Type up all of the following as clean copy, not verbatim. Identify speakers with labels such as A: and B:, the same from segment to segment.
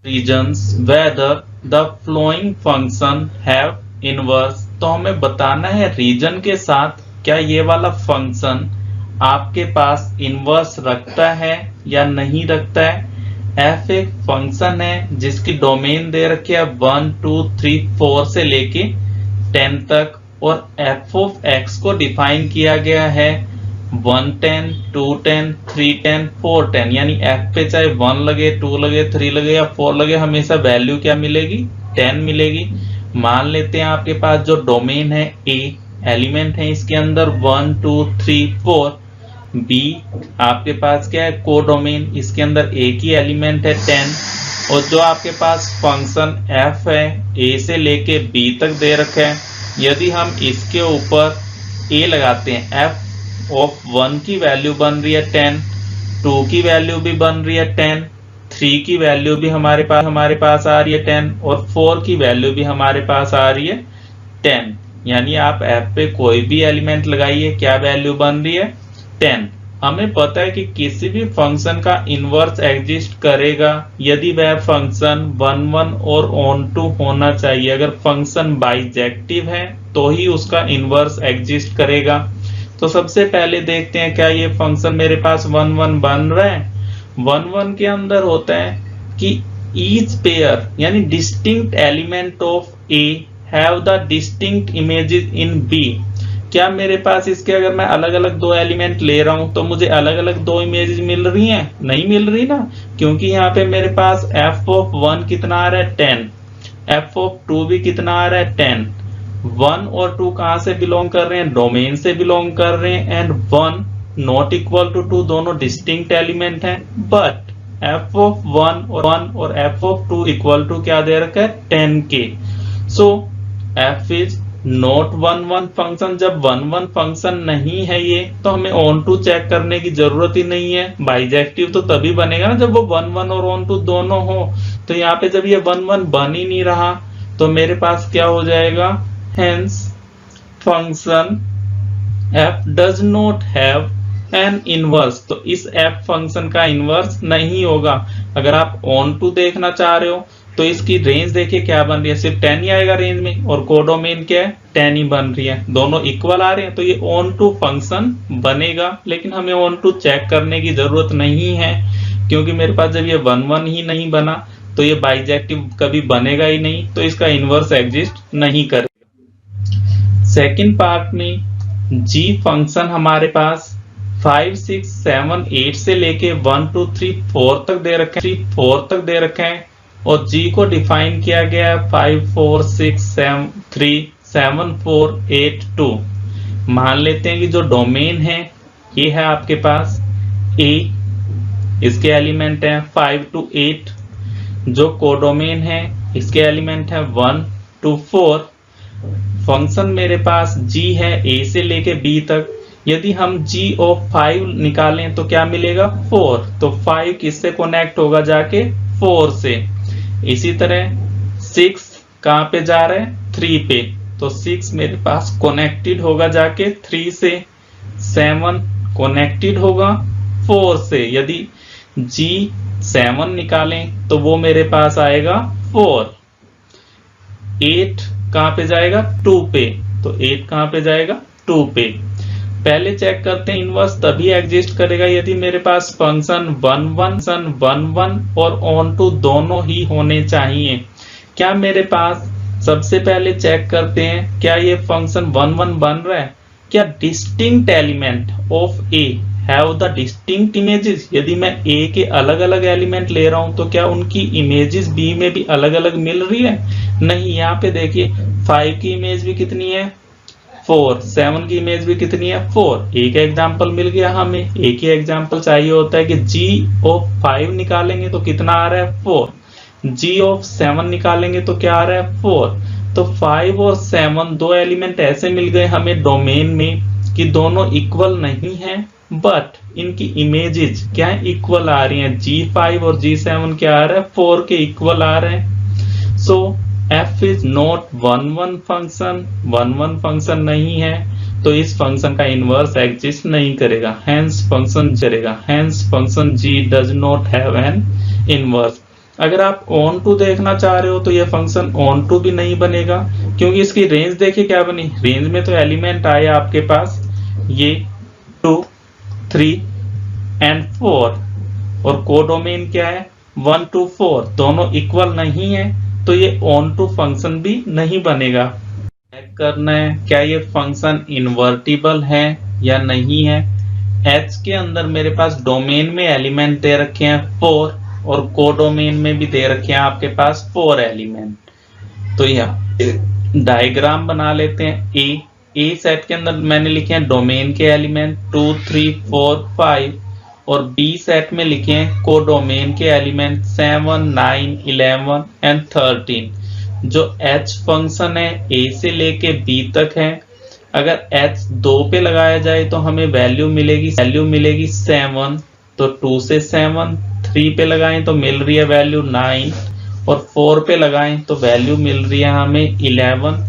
A: Regions whether the flowing function have inverse। तो हमें बताना है रीजन के साथ क्या ये वाला फंक्शन आपके पास इनवर्स रखता है या नहीं रखता है। f एक फंक्शन है जिसकी डोमेन दे रखी है 1 2 3 4 से लेके 10 तक और f ऑफ x को डिफाइन किया गया है 110 210 310 410 यानी f पे चाहे 1 लगे 2 लगे 3 लगे या 4 लगे हमेशा वैल्यू क्या मिलेगी 10 मिलेगी। मान लेते हैं आपके पास जो डोमेन है a एलिमेंट है इसके अंदर 1 2 3 4 b आपके पास क्या है को डोमेन इसके अंदर एक ही एलिमेंट है 10 और जो आपके पास फंक्शन f है a से लेके b तक दे रखा है। यदि हम इसके ऊपर a लगाते हैं f ऑफ 1 की वैल्यू बन रही है 10 2 की वैल्यू भी बन रही है 10 3 की वैल्यू भी हमारे पास आ रही है 10 और 4 की वैल्यू भी हमारे पास आ रही है 10 यानी आप f पे कोई भी एलिमेंट लगाइए क्या वैल्यू बन रही है 10। हमें पता है कि किसी भी फंक्शन का इनवर्स एग्जिस्ट करेगा यदि वह फंक्शन 1 1 और ऑन टू होना चाहिए। अगर फंक्शन बाइजेक्टिव है तो ही उसका इनवर्स एग्जिस्ट करेगा। तो सबसे पहले देखते हैं क्या ये फंक्शन मेरे पास 1 1 बन रहा है। 1 1 के अंदर होता है कि ईच पेयर यानी distinct element of A have the distinct images in B। क्या मेरे पास इसके अगर मैं अलग अलग दो एलिमेंट ले रहा हूं तो मुझे अलग अलग दो इमेजेस मिल रही हैं? नहीं मिल रही ना, क्योंकि यहाँ पे मेरे पास f ऑफ 1 कितना आ रहा है 10 f ऑफ 2 भी कितना आ रहा है 10 1 और 2 कहां से बिलोंग कर रहे हैं डोमेन से बिलोंग कर रहे हैं एंड 1 नॉट इक्वल टू 2 दोनों डिस्टिंक्ट एलिमेंट हैं। बट f ऑफ 1 और f ऑफ 2 इक्वल टू क्या दे रखा है 10 के। सो f इज नॉट 1 1 फंक्शन। जब 1 1 फंक्शन नहीं है ये तो हमें ऑन टू चेक करने की जरूरत ही नहीं है। बाइजेक्टिव तो तभी बनेगा ना जब वो 1 1 और ऑन टू दोनों हो। तो यहाँ पे जब ये 1 1 बन ही नहीं रहा तो मेरे पास क्या हो जाएगा hence function f does not have an inverse। तो इस f फंक्शन का इनवर्स नहीं होगा। अगर आप ऑन टू देखना चाह रहे हो तो इसकी रेंज देखिए क्या बन रही है, सिर्फ 10 ही आएगा रेंज में और कोडोमेन क्या है 10 ही बन रही है, दोनों इक्वल आ रहे हैं तो ये ऑन टू फंक्शन बनेगा। लेकिन हमें ऑन टू चेक करने की जरूरत नहीं है क्योंकि मेरे पास जब ये 1 1 ही नहीं बना तो ये बाइजेक्टिव कभी बनेगा ही नहीं, तो इसका इनवर्स एग्जिस्ट नहीं करेगा। सेकेंड पार्ट में g फंक्शन हमारे पास 5 6 7 8 से लेके 1 2 3 4 तक दे रखे हैं और g को डिफाइन किया गया है 5 4 6 3 7 4 8 2। मान लेते हैं कि जो डोमेन है ये है आपके पास a, इसके एलिमेंट है 5 to 8। जो कोडोमेन है इसके एलिमेंट है 1 to 4। फंक्शन मेरे पास g है a से लेके b तक। यदि हम g ऑफ 5 निकालें तो क्या मिलेगा 4। तो 5 किससे कनेक्ट होगा जाके 4 से। इसी तरह 6 कहां पे जा रहा है 3 पे, तो 6 मेरे पास कनेक्टेड होगा जाके 3 से। 7 कनेक्टेड होगा 4 से। यदि g 7 निकालें तो वो मेरे पास आएगा 4। 8 कहां पे जाएगा 2 पे, तो 8 कहां पे जाएगा 2 पे। पहले चेक करते हैं इनवर्स तभी एग्जिस्ट करेगा यदि मेरे पास फंक्शन 1 1 और ऑन टू दोनों ही होने चाहिए। क्या मेरे पास सबसे पहले चेक करते हैं क्या ये फंक्शन 1 1 बन रहा है, क्या distinct element of a have the distinct images. यदि मैं a के अलग अलग एलिमेंट ले रहा हूं तो क्या उनकी इमेजेस b में भी अलग अलग मिल रही है? नहीं। यहाँ पे देखिए 5 की इमेज भी कितनी है 4, 7 की इमेज भी कितनी है 4। एक एग्जांपल मिल गया हमें। एक ही एग्जांपल चाहिए होता है कि g ऑफ 5 निकालेंगे तो कितना आ रहा है 4, g ऑफ 7 निकालेंगे तो क्या आ रहा है 4। तो 5 और 7 दो एलिमेंट ऐसे मिल गए हमें डोमेन में कि दोनों इक्वल नहीं है बट इनकी इमेजेस क्या है इक्वल आ रही हैं। g5 और g7 क्या आ रहा है 4 के इक्वल आ रहे हैं। सो f is not 1 1 function. 1 1 function नहीं है तो इस फंक्शन का इनवर्स एग्जिस्ट नहीं करेगा, hence function g does not have an inverse. अगर आप ऑन टू देखना चाह रहे हो तो ये फंक्शन ऑन टू भी नहीं बनेगा, क्योंकि इसकी रेंज देखिए क्या बनी। रेंज में तो एलिमेंट आए आपके पास ये 2, 3 एंड 4, और कोडोमेन क्या है 1 to 4, दोनों इक्वल नहीं है, तो ये ऑन टू फंक्शन भी नहीं बनेगा। चेक करना है क्या ये फंक्शन इन्वर्टिबल है या नहीं है। H के अंदर मेरे पास डोमेन में एलिमेंट दे रखे हैं 4, और कोडोमेन में भी दे रखे हैं आपके पास 4 एलिमेंट। तो यह डायग्राम बना लेते हैं। ए सेट के अंदर मैंने लिखे हैं डोमेन के एलिमेंट 2, 3, 4, 5, और बी सेट में लिखे हैं कोडोमेन के एलिमेंट 7, 9, 11 एंड 13। जो H फंक्शन है A से लेके B तक है। अगर H 2 पे लगाया जाए तो हमें वैल्यू मिलेगी 7, तो 2 से 7, 3 पे लगाएं तो मिल रही है वैल्यू 9, और 4 पे लगाएं तो वैल्यू मिल रही है हमें 11,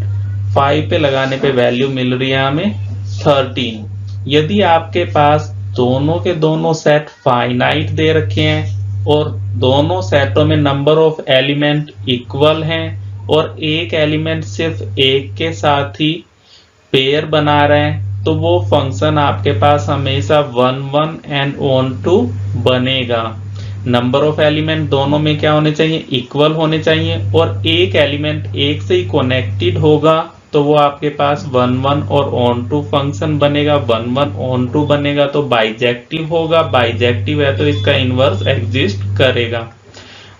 A: 5 पे लगाने पे वैल्यू मिल रही है हमें 13। यदि आपके पास दोनों के दोनों सेट फाइनाइट दे रखे हैं और दोनों सेटों में नंबर ऑफ एलिमेंट इक्वल हैं और एक एलिमेंट सिर्फ एक के साथ ही पेयर बना रहे हैं, तो वो फंक्शन आपके पास हमेशा 1, 1 एंड ऑन टू बनेगा। नंबर ऑफ एलिमेंट दोनों में क्या होने चाहिए, इक्वल होने चाहिए, और एक एलिमेंट एक से ही कनेक्टेड होगा तो वो आपके पास 1, 1 और ऑन टू फंक्शन बनेगा। 1, 1 ऑन टू बनेगा तो बाइजेक्टिव होगा, बाइजेक्टिव है तो इसका इनवर्स एग्जिस्ट करेगा।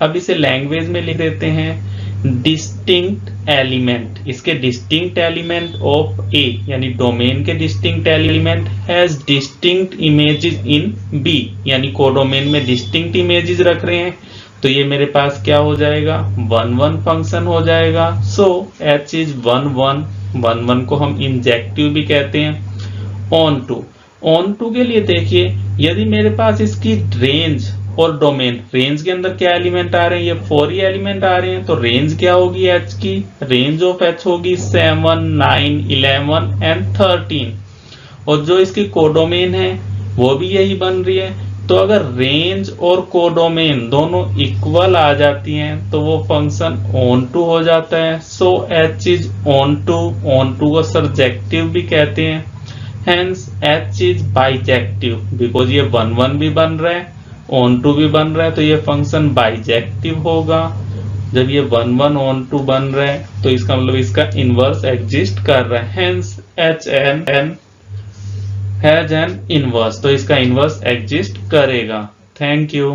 A: अब इसे लैंग्वेज में लिख देते हैं डिस्टिंक्ट एलिमेंट। इसके डिस्टिंक्ट एलिमेंट ऑफ ए यानी डोमेन के distinct element has distinct images in B, यानी कोडोमेन में डिस्टिंक्ट इमेजेस रख रहे हैं, तो ये मेरे पास क्या हो जाएगा 1, 1 फंक्शन हो जाएगा। सो H इज 1, 1, 1, 1 को हम इंजेक्टिव भी कहते हैं। ऑन टू के लिए देखिए, यदि मेरे पास इसकी रेंज और डोमेन, रेंज के अंदर क्या एलिमेंट आ रहे हैं, ये 4 ही एलिमेंट आ रहे हैं, तो रेंज क्या होगी H की, रेंज ऑफ H होगी 7, 9, 11 एंड 13, और जो इसकी कोडोमेन है वो भी यही बन रही है। तो अगर रेंज और कोडोमेन दोनों इक्वल आ जाती हैं तो वो फंक्शन ऑन टू हो जाता है। सो H इज ऑन टू को सर्जेक्टिव भी कहते हैं। Hence H is bijective, because ये 1, 1 भी बन रहा है, ऑन टू भी बन रहा है, तो ये फंक्शन बाइजेक्टिव होगा। जब ये 1, 1 ऑन टू बन रहा है तो इसका मतलब इसका इनवर्स एग्जिस्ट कर रहा है। Hence H n has an inverse, तो इसका इनवर्स एग्जिस्ट करेगा। Thank you.